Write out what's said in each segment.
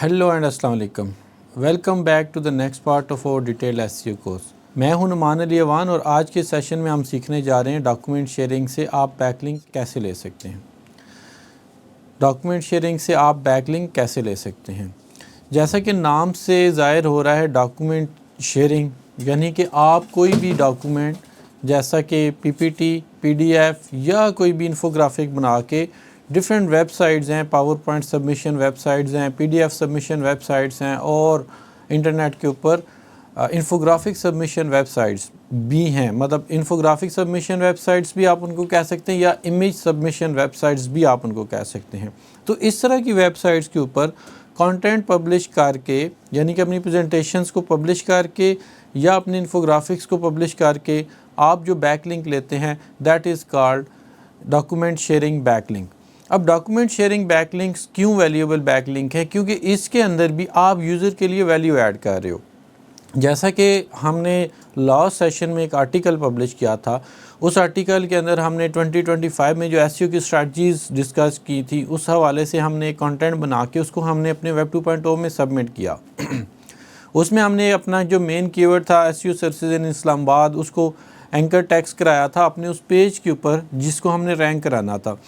Hello and अस्सलाम वालेकुम। Welcome back to the next part of our detail SEO course. मैं हूं नुमान अली अवान और आज के सेशन में हम सीखने जा रहे हैं डॉक्यूमेंट शेयरिंग से आप बैकलिंक कैसे ले सकते हैं। डॉक्यूमेंट शेयरिंग से आप बैकलिंक कैसे ले सकते हैं। जैसा कि नाम से ज़ाहिर हो रहा है, डॉक्यूमेंट शेयरिंग यानी कि आप कोई भी डॉक्यूमेंट जैसा कि पीपीटी, पीडीएफ या कोई भी इंफोग्राफिक बना के डिफरेंट वेबसाइट्स हैं, पावर पॉइंट सबमिशन वेबसाइट्स हैं, पीडीएफ सबमिशन वेबसाइट्स हैं और इंटरनेट के ऊपर इंफोग्राफिक सबमिशन वेबसाइट्स भी हैं। मतलब इंफोग्राफिक सबमिशन वेबसाइट्स भी आप उनको कह सकते हैं या इमेज सबमिशन वेबसाइट्स भी आप उनको कह सकते हैं। तो इस तरह की वेबसाइट्स के ऊपर कंटेंट पब्लिश करके यानी कि अपनी प्रेजेंटेशंस को पब्लिश करके या अपने इंफोग्राफिक्स को पब्लिश करके आप जो बैकलिंक लेते हैं that is called document sharing backlink. अब डॉक्यूमेंट शेयरिंग बैकलिंक्स क्यों वैल्यूएबल बैकलिंक है? क्योंकि इसके अंदर भी आप यूज़र के लिए वैल्यू ऐड कर रहे हो। जैसा कि हमने लास्ट सेशन में एक आर्टिकल पब्लिश किया था, उस आर्टिकल के अंदर हमने 2025 में जो एसईओ की स्ट्रैटेजीज डिस्कस की थी, उस हवाले से हमने एक कंटेंट बना के उसको हमने अपने वेब 2.0 में सबमिट किया। उसमें हमने अपना जो मेन कीवर्ड था एसईओ सर्विसेज इन इस्लामाबाद, उसको एंकर टेक्स्ट कराया था अपने उस पेज के ऊपर जिसको हमने रैंक कराना था।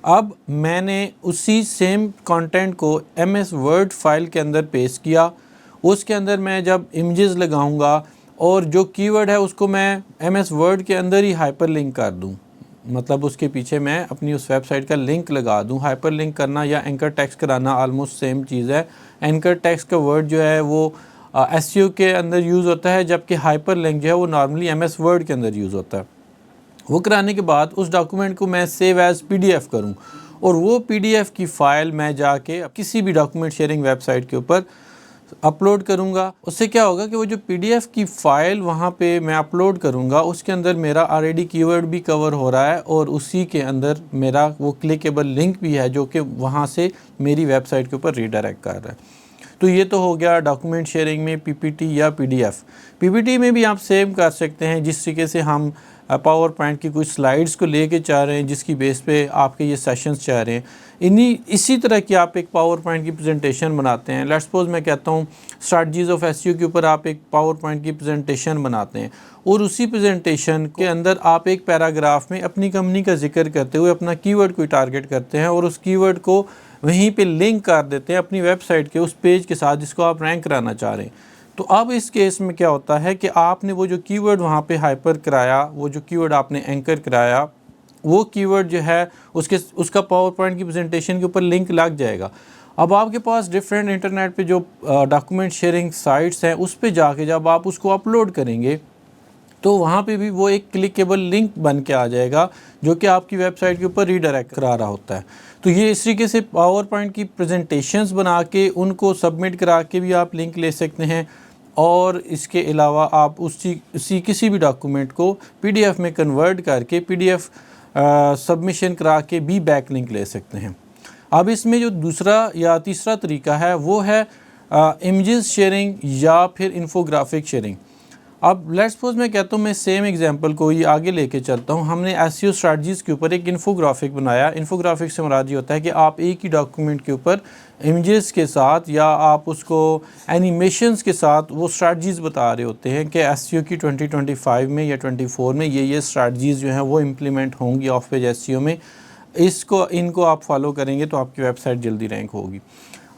अब मैंने उसी सेम कंटेंट को एमएस वर्ड फाइल के अंदर पेस्ट किया। उसके अंदर मैं जब इमेजेस लगाऊंगा और जो कीवर्ड है उसको मैं एमएस वर्ड के अंदर ही हाइपरलिंक कर दूं, मतलब उसके पीछे मैं अपनी उस वेबसाइट का लिंक लगा दूं। हाइपरलिंक करना या एंकर टेक्स्ट कराना ऑलमोस्ट सेम चीज़ है। एंकर टेक्स्ट का वर्ड जो है वो एसईओ के अंदर यूज़ होता है, जबकि हाइपरलिंक जो है वो नॉर्मली एमएस वर्ड के अंदर यूज़ होता है। वो कराने के बाद उस डॉक्यूमेंट को मैं सेव एज़ पीडीएफ करूं और वो पीडीएफ की फ़ाइल मैं जाके किसी भी डॉक्यूमेंट शेयरिंग वेबसाइट के ऊपर अपलोड करूंगा। उससे क्या होगा कि वो जो पीडीएफ की फ़ाइल वहाँ पे मैं अपलोड करूंगा उसके अंदर मेरा ऑलरेडी कीवर्ड भी कवर हो रहा है और उसी के अंदर मेरा वो क्लिकेबल लिंक भी है जो कि वहाँ से मेरी वेबसाइट के ऊपर रीडायरेक्ट कर रहा है। तो ये तो हो गया डॉक्यूमेंट शेयरिंग में पीपीटी या पीडीएफ। पीपीटी में भी आप सेव कर सकते हैं जिस तरीके से हम पावर पॉइंट की कुछ स्लाइड्स को लेके चाह रहे हैं जिसकी बेस पे आपके ये सेशंस चाह रहे हैं। इसी तरह की आप एक पावर पॉइंट की प्रेजेंटेशन बनाते हैं। लेट्स सपोज मैं कहता हूँ स्ट्रैटेजीज ऑफ एसईओ के ऊपर आप एक पावर पॉइंट की प्रेजेंटेशन बनाते हैं और उसी प्रेजेंटेशन के अंदर आप एक पैराग्राफ में अपनी कंपनी का जिक्र करते हुए अपना कीवर्ड को टारगेट करते हैं और उस कीवर्ड को वहीं पे लिंक कर देते हैं अपनी वेबसाइट के उस पेज के साथ जिसको आप रैंक कराना चाह रहे हैं। तो अब इस केस में क्या होता है कि आपने वो जो कीवर्ड वहाँ पे हाइपर कराया, वो जो कीवर्ड आपने एंकर कराया, वो कीवर्ड जो है उसका पावर पॉइंट की प्रेजेंटेशन के ऊपर लिंक लग जाएगा। अब आपके पास डिफरेंट इंटरनेट पे जो डॉक्यूमेंट शेयरिंग साइट्स हैं उस पे जाके जब आप उसको अपलोड करेंगे तो वहाँ पे भी वो एक क्लिकेबल लिंक बन के आ जाएगा जो कि आपकी वेबसाइट के ऊपर रीडायरेक्ट करा रहा होता है। तो ये इस तरीके से पावर पॉइंट की प्रेजेंटेशंस बना के उनको सबमिट करा के भी आप लिंक ले सकते हैं और इसके अलावा आप उसी किसी भी डॉक्यूमेंट को पीडीएफ में कन्वर्ट करके पीडीएफ सबमिशन करा के भी बैक लिंक ले सकते हैं। अब इसमें जो दूसरा या तीसरा तरीका है वो है इमेजेस शेयरिंग या फिर इंफोग्राफिक शेयरिंग। अब लेट्स सपोज मैं कहता हूँ, मैं सेम एग्जांपल को ही आगे लेके चलता हूँ। हमने एसईओ स्ट्रैटेजीज के ऊपर एक इन्फोग्राफिक बनाया। इन्फोग्राफिक से मुराद ये होता है कि आप एक ही डॉक्यूमेंट के ऊपर इमेजेस के साथ या आप उसको एनिमेशंस के साथ वो स्ट्रैटेजीज बता रहे होते हैं कि एसईओ की 2025 में या 24 में ये स्ट्रैटेजीज जो हैं वो इम्प्लीमेंट होंगी ऑफ पेज एसईओ में। इनको आप फॉलो करेंगे तो आपकी वेबसाइट जल्दी रैंक होगी।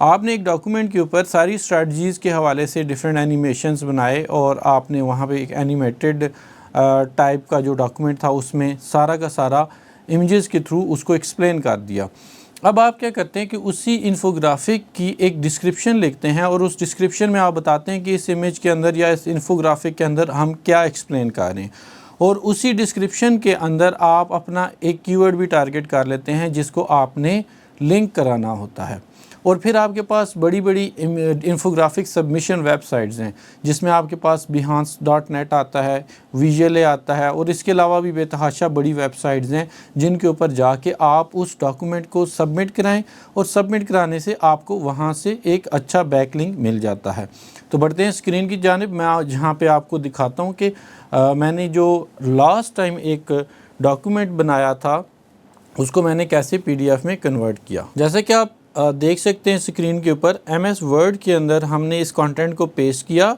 आपने एक डॉक्यूमेंट के ऊपर सारी स्ट्रैटेजीज़ के हवाले से डिफरेंट एनिमेशंस बनाए और आपने वहाँ पे एक एनिमेटेड टाइप का जो डॉक्यूमेंट था उसमें सारा का सारा इमेजेस के थ्रू उसको एक्सप्लेन कर दिया। अब आप क्या करते हैं कि उसी इन्फोग्राफिक की एक डिस्क्रिप्शन लिखते हैं और उस डिस्क्रिप्शन में आप बताते हैं कि इस इमेज के अंदर या इस इन्फोग्राफिक के अंदर हम क्या एक्सप्लेन कर रहे हैं और उसी डिस्क्रिप्शन के अंदर आप अपना एक कीवर्ड भी टारगेट कर लेते हैं जिसको आपने लिंक कराना होता है। और फिर आपके पास बड़ी बड़ी इन्फोग्राफिक सबमिशन वेबसाइट्स हैं जिसमें आपके पास behance.net आता है, विजुअले आता है और इसके अलावा भी बेतहाशा बड़ी वेबसाइट्स हैं जिनके ऊपर जाके आप उस डॉक्यूमेंट को सबमिट कराएं और सबमिट कराने से आपको वहां से एक अच्छा बैकलिंक मिल जाता है। तो बढ़ते हैं स्क्रीन की जानिब। मैं जहाँ पे आपको दिखाता हूँ कि मैंने जो लास्ट टाइम एक डॉक्यूमेंट बनाया था उसको मैंने कैसे पीडीएफ में कन्वर्ट किया। जैसे कि आप देख सकते हैं स्क्रीन के ऊपर MS वर्ड के अंदर हमने इस कंटेंट को पेस्ट किया।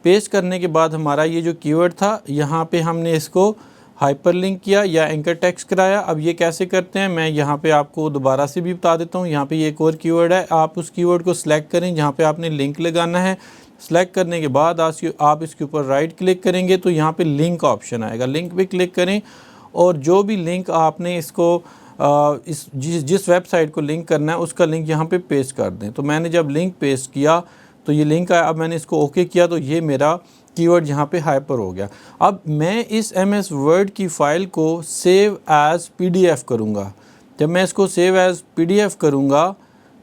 पेस्ट करने के बाद हमारा ये जो कीवर्ड था यहाँ पे हमने इसको हाइपरलिंक किया या एंकर टेक्स्ट कराया। अब ये कैसे करते हैं मैं यहाँ पे आपको दोबारा से भी बता देता हूँ। यहाँ पे ये एक और कीवर्ड है, आप उस कीवर्ड को सिलेक्ट करें जहाँ पे आपने लिंक लगाना है। सेलेक्ट करने के बाद आप इसके ऊपर राइट क्लिक करेंगे तो यहाँ पे लिंक का ऑप्शन आएगा, लिंक पे क्लिक करें और जो भी लिंक आपने इसको जिस वेबसाइट को लिंक करना है उसका लिंक यहाँ पे पेस्ट कर दें। तो मैंने जब लिंक पेस्ट किया तो ये लिंक आया। अब मैंने इसको ओके किया तो ये मेरा कीवर्ड यहाँ पे हाइपर हो गया। अब मैं इस MS वर्ड की फ़ाइल को सेव एज़ PDF करूँगा। जब मैं इसको सेव एज़ PDF करूँगा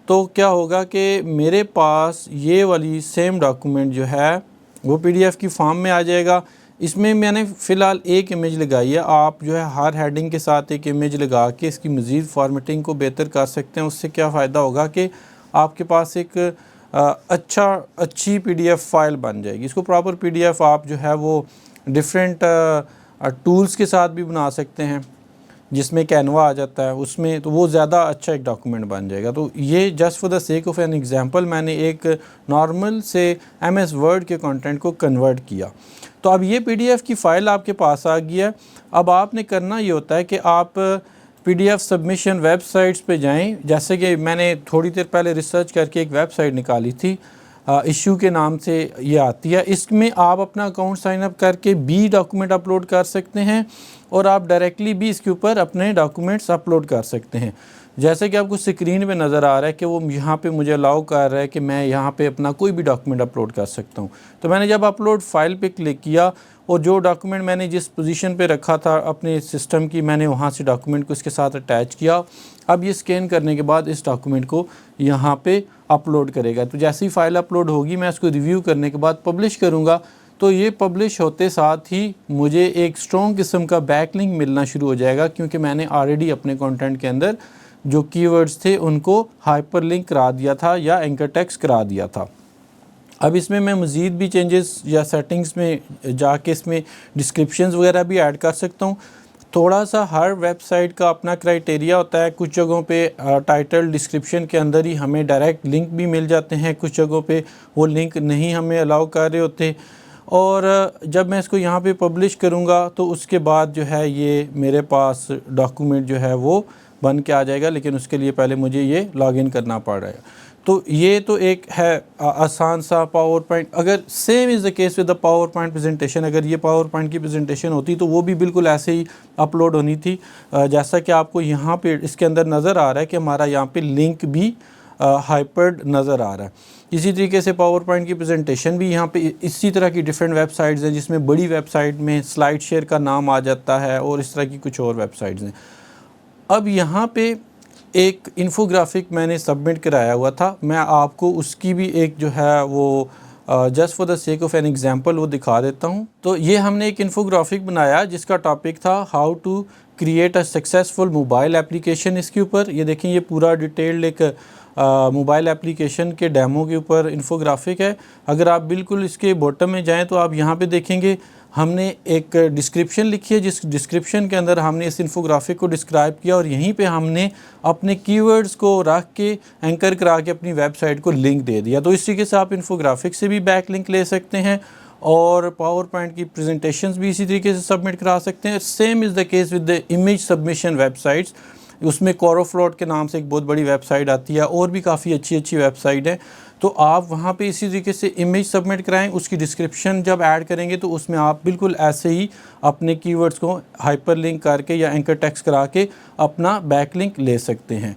तो क्या होगा कि मेरे पास ये वाली सेम डॉक्यूमेंट जो है वो PDF की फॉर्म में आ जाएगा। इसमें मैंने फ़िलहाल एक इमेज लगाई है, आप जो है हर हेडिंग के साथ एक इमेज लगा के इसकी मज़ीद फॉर्मेटिंग को बेहतर कर सकते हैं। उससे क्या फ़ायदा होगा कि आपके पास एक अच्छी PDF फ़ाइल बन जाएगी। इसको प्रॉपर PDF आप जो है वो डिफरेंट टूल्स के साथ भी बना सकते हैं, जिसमें कैनवा आ जाता है उसमें, तो वो ज़्यादा अच्छा एक डॉक्यूमेंट बन जाएगा। तो ये just for the sake of an example मैंने एक नॉर्मल से MS वर्ड के कंटेंट को कन्वर्ट किया। तो अब ये PDF की फ़ाइल आपके पास आ गई है। अब आपने करना ये होता है कि आप PDF सबमिशन वेबसाइट्स पे जाएं। जैसे कि मैंने थोड़ी देर पहले रिसर्च करके एक वेबसाइट निकाली थी, इशू के नाम से ये आती है। इसमें आप अपना अकाउंट साइन अप करके भी डॉक्यूमेंट अपलोड कर सकते हैं और आप डायरेक्टली भी इसके ऊपर अपने डॉक्यूमेंट्स अपलोड कर सकते हैं। जैसे कि आपको स्क्रीन पे नज़र आ रहा है कि वो यहाँ पे मुझे अलाउ कर रहा है कि मैं यहाँ पे अपना कोई भी डॉक्यूमेंट अपलोड कर सकता हूँ। तो मैंने जब अपलोड फाइल पे क्लिक किया और जो डॉक्यूमेंट मैंने जिस पोजीशन पे रखा था अपने सिस्टम की, मैंने वहाँ से डॉक्यूमेंट को इसके साथ अटैच किया। अब ये स्कैन करने के बाद इस डॉक्यूमेंट को यहाँ पे अपलोड करेगा। तो जैसी फ़ाइल अपलोड होगी मैं इसको रिव्यू करने के बाद पब्लिश करूँगा। तो ये पब्लिश होते साथ ही मुझे एक स्ट्रॉन्ग किस्म का बैकलिंक मिलना शुरू हो जाएगा, क्योंकि मैंने ऑलरेडी अपने कंटेंट के अंदर जो कीवर्ड्स थे उनको हाइपरलिंक करा दिया था या एंकर टेक्स्ट करा दिया था। अब इसमें मैं मज़ीद भी चेंजेस या सेटिंग्स में जाके इसमें डिस्क्रिप्शंस वगैरह भी ऐड कर सकता हूँ। थोड़ा सा हर वेबसाइट का अपना क्राइटेरिया होता है। कुछ जगहों पे टाइटल डिस्क्रिप्शन के अंदर ही हमें डायरेक्ट लिंक भी मिल जाते हैं, कुछ जगहों पे वो लिंक नहीं हमें अलाउ कर रहे होते। और जब मैं इसको यहाँ पे पब्लिश करूँगा तो उसके बाद जो है ये मेरे पास डॉक्यूमेंट जो है वो बन के आ जाएगा, लेकिन उसके लिए पहले मुझे ये लॉगिन करना पड़ रहा है। तो ये तो एक है आसान सा पावर पॉइंट। अगर same is the case with the power point presentation, अगर ये पावर पॉइंट की प्रेजेंटेशन होती तो वो भी बिल्कुल ऐसे ही अपलोड होनी थी। जैसा कि आपको यहाँ पे इसके अंदर नज़र आ रहा है कि हमारा यहाँ पे लिंक भी हाइपर्ड नज़र आ रहा है। इसी तरीके से पावर पॉइंट की प्रेजेंटेशन भी यहाँ पे इसी तरह की डिफरेंट वेबसाइट्स हैं, जिसमें बड़ी वेबसाइट में स्लाइड शेयर का नाम आ जाता है और इस तरह की कुछ और वेबसाइट्स हैं। अब यहाँ पे एक इन्फोग्राफिक मैंने सबमिट कराया हुआ था, मैं आपको उसकी भी एक जो है वो just for the sake of an example वो दिखा देता हूँ। तो ये हमने एक इन्फोग्राफिक बनाया जिसका टॉपिक था how to create a successful mobile application. इसके ऊपर ये देखें, ये पूरा डिटेल्ड एक मोबाइल एप्लीकेशन के डेमो के ऊपर इन्फोग्राफिक है। अगर आप बिल्कुल इसके बॉटम में जाएं तो आप यहाँ पे देखेंगे हमने एक डिस्क्रिप्शन लिखी है, जिस डिस्क्रिप्शन के अंदर हमने इस इन्फोग्राफिक को डिस्क्राइब किया और यहीं पे हमने अपने कीवर्ड्स को रख के एंकर करा के अपनी वेबसाइट को लिंक दे दिया। तो इस तरीके से आप इन्फोग्राफिक से भी बैक लिंक ले सकते हैं और पावर पॉइंट की प्रेजेंटेशंस भी इसी तरीके से सबमिट करा सकते हैं। Same is the case with the image submission websites. उसमें कोरोफ्लोट के नाम से एक बहुत बड़ी वेबसाइट आती है और भी काफ़ी अच्छी अच्छी वेबसाइट है। तो आप वहाँ पे इसी तरीके से इमेज सबमिट कराएं, उसकी डिस्क्रिप्शन जब ऐड करेंगे तो उसमें आप बिल्कुल ऐसे ही अपने कीवर्ड्स को हाइपरलिंक करके या एंकर टेक्स्ट करा के अपना बैकलिंक ले सकते हैं।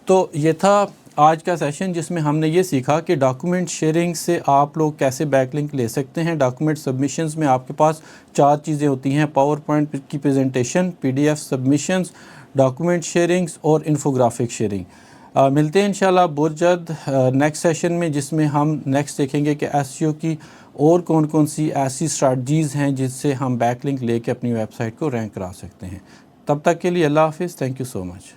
तो ये था आज का सेशन जिसमें हमने ये सीखा कि डॉक्यूमेंट शेयरिंग से आप लोग कैसे बैकलिंक ले सकते हैं। डॉक्यूमेंट सबमिशंस में आपके पास 4 चीज़ें होती हैं: पावर पॉइंट की presentation, PDF submissions, document sharings और इन्फोग्राफिक शेयरिंग। मिलते हैं इंशाल्लाह बहुत जल्द नेक्स्ट सेशन में, जिसमें हम नेक्स्ट देखेंगे कि SEO की और कौन कौन सी ऐसी स्ट्रैटजीज़ हैं जिससे हम बैकलिंक लेके अपनी वेबसाइट को रैंक करा सकते हैं। तब तक के लिए अल्लाह हाफ़िज़। Thank you so much.